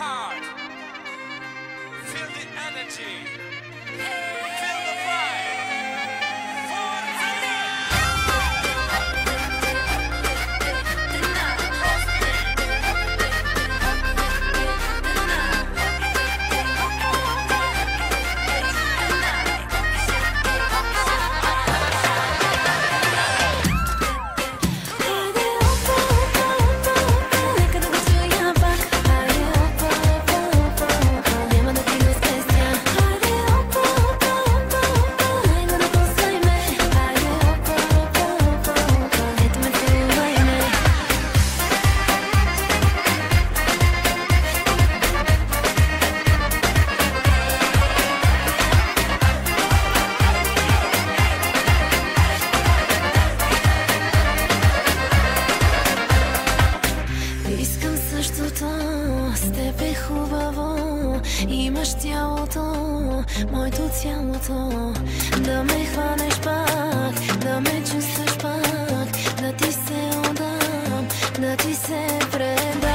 heart. Feel the energy. Feel the vibe. For с теб е хубаво, имаш тялото, моето цялото. Да ме хванеш пак, да ме чувстваш пак, да ти се отдам, да ти се предам.